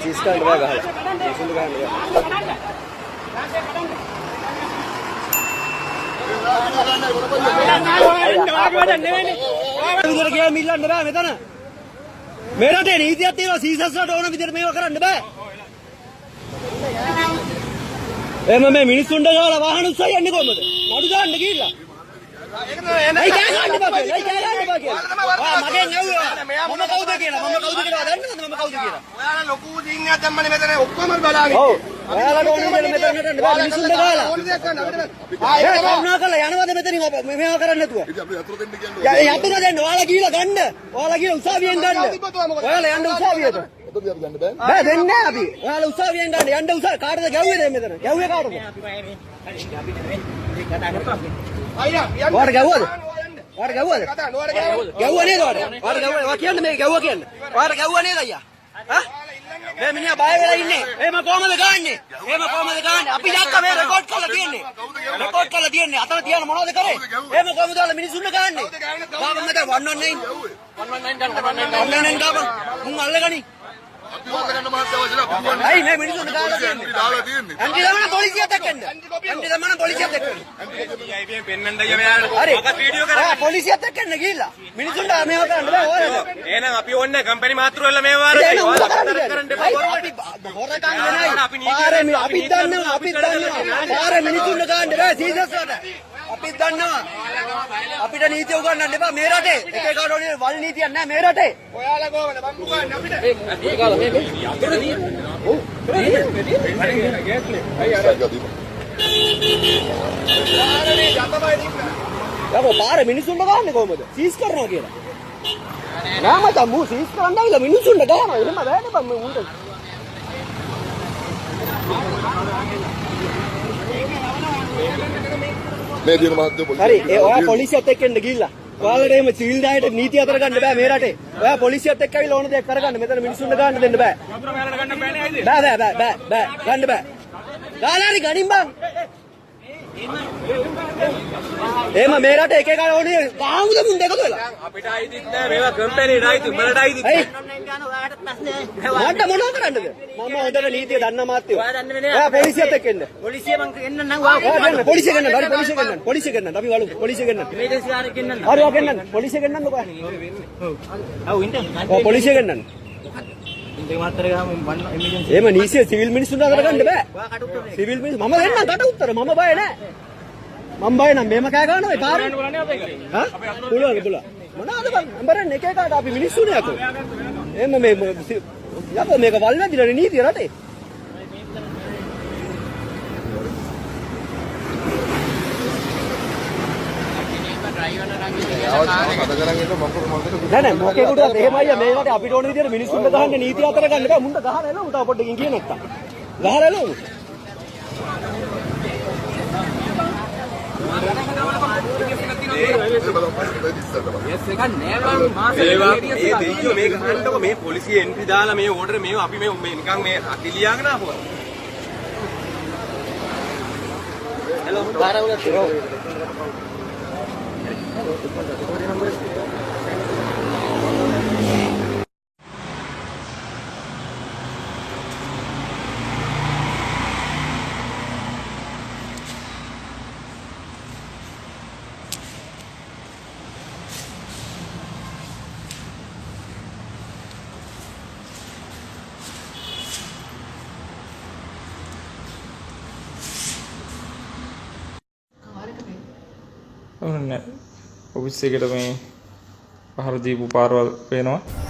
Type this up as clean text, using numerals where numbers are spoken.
සීස් කරන්න බෑ ගහලා. සීසුන් ගහන්න බෑ. විදියට ගියා මිල්ලන්න බෑ මෙතන. මේ රටේ නීතියක් තියෙනවා සීසස් වලට ඕන විදියට මේවා කරන්න බෑ. එම මේ මිනිස්සුන්ට ගාලා වාහන උස්සයි යන්නේ කොහමද? නඩු දාන්න ගිහිල්ලා. ඒක නෑ ඒ කෑ ගන්න බෑ කියලා. ඒ කෑ ගන්න බෑ කියලා. මගෙන් ඇහුවා. මම කවුද කියලා. මම කවුද කියලා දන්නවද මම කවුද කියලා? ඔයාලා ලොකු දින්යක් දැම්මනේ මෙතන ඔක්කොම බලාගෙන. ඔව්. ඔයාලට ඕන විදියට මෙතන නටන්න බෑ මිනිස්සුන්ට ගාලා. ඕන දෙයක් කරන්න අපිට. ඒක කරුණා කරලා යනවද මෙතනින් මේවා කරන්න නැතුව? ඉතින් අපි යතුරු දෙන්න කියන්නේ. යතුරු දෙන්න. ඔයාලා ගිහිල්ලා ගන්න. ඔයාලා ගිහිල්ලා උසාවියෙන් ගන්න. ඔයාලා යන්න උසාවියට. බෑ දෙන්නේ නැහැ අපි. ඔයාලා උසාවියෙන් ගන්න යන්න උසාවිය කාටද ගැව්වේ දැන් මෙතන? ගැව්වේ කාටද? වාර ගැව්වද? වාර ගැව්වද? ගැව්වා නේද වාර? වාර ගැව්වා. වා කියන්නේ මේ ගැව්වා කියන්නේ. වාර ගැව්වා නේද අයියා? හා? මේ මිනිහා බය වෙලා ඉන්නේ. එහෙම කොහමද ගන්නෙ? එහෙම කොහමද ගන්නෙ? අපි දැක්ක මේ රෙකෝඩ් කරලා තියෙන්නේ. රෙකෝඩ් කරලා තියෙන්නේ. අතන තියන මොනවද කරේ? එහෙම කොහමද ඔයාලා මිනිස්සුන්ට ගන්නෙ? ගාපන් මත 119 119 ගාපන්. මුන් අල්ලගනි. අයි මේ මිනිස්සුන්ට දාලා තියෙන්නේ. අන්ති දමන පොලිසියත් එක්කෙන්ද? අන්ති දමන පොලිසියත් එක්කෙන්ද? අයිපීඑම් පෙන්නන්න අයියා මෙයාට. මොකක් වීඩියෝ කරන්නේ? පොලිසියත් එක්කෙන්ද ගිහිල්ලා. මිනිස්සුන්ට මේව කරන්න බෑ ඕනේ. එහෙනම් අපි ඕන්නේ කම්පැනි මාත්‍ර වෙලා මේව වාරේ. කරන්න එපා. හොරකම් වෙනයි. අපි දන්නවා අපි දන්නවා. පාරේ මිනිස්සුන්ට ගන්න බෑ සීසස් වලට. අපි දන්නවා. අපිට නීතිය උගන්වන්න එපා මේ රටේ. එක එකට ඕනේ වල් නීතියක් නැහැ මේ රටේ. ඔයාලා කොහමද බම්බු ගන්න අපිට? යකෝ පාර මිනිස්සුන්ට ගහන්නේ කොහමද? සීස් කරනවා කියලා. නෑ මචං මූ සීස් කරන්න ආවිලා මිනිස්සුන්ට ගහනවා. එහෙම බෑනේ බම් මුන්ට. මේ දින මහත්ය පොලිසිය. හරි ඒ ඔයා පොලිසියත් එක්ක එන්න ගිහිල්ලා. ඔයාලට එහෙම සිවිල් දායට නීතිය අතර ගන්න බෑ මේ රටේ. ඔයා පොලිසියත් එක්ක ඇවිල්ලා ඕන දෙයක් කරගන්න. මෙතන මිනිස්සුන්ට ගන්න දෙන්න බෑ. බෑ ගන්න බෑ. ගාලා හරි ගනින් බං. එහෙම මේ රටේ එක එක ඕනේ ගාමුද මුන් දෙකද වෙලා. අපිට අයිතිත් නෑ මේවා කම්පැනිට අයිති උඹලට අයිතිත් නෑ. මට මොනව කරන්නද? මම හොඳට නීතිය දන්න මාත්‍යෝ. ඔයා පොලිසියත් එක්ක එන්න. පොලිසිය මං එන්න නම් වා. පොලිසිය ගන්න. හරි පොලිසිය ගන්න. අපි වලු පොලිසිය ගන්න. මේකේ ආරෙක් එන්න. හරි ඔයා ගන්න. පොලිසිය ගන්නන්න ඔබ. ඔව් ඉන්න. ඔව් පොලිසිය ගන්නන්න. ඉන්දේ මාතර ගාම වන්න එමර්ජන්සි. එහෙම නීතිය සිවිල් මිනිස්සුන්ට අතර ගන්න බෑ. සිවිල් මිනිස්සු මම දෙන්නම් කට උත්තර. මම බය නෑ. මම බය නම් මේම කෑ ගන්නවා ඒ පාරේ. හා? පුළුවන්. මොනවාද බං? අම්බරන්නේ එක එකට අපි මිනිස්සුනේ යකෝ. එහෙම මේ යකෝ මේක වල් නැදිලා නීතිය රටේ. නෑ මොකේකටද එහෙමයි මේ රටේ අපිට ඕන විදිහට මිනිස්සුන්ට ගහන්න නීතිය අතර ගන්න බෑ. මුන්ට ගහලා එළවමු තව පොඩ්ඩකින් කියන එක. ගහලා එළවමු. මේ පොලිසිය එන්ට්‍රි දාලා මේ ඕඩර් මේ අපි මේ නිකන් මේ අති ලියාගෙන ආපුවා. හෙලෝ බාරවල තිරෝ. ඔන්න ඔෆිස් එකට මේ පහර දීපු පාරවල් පේනවා.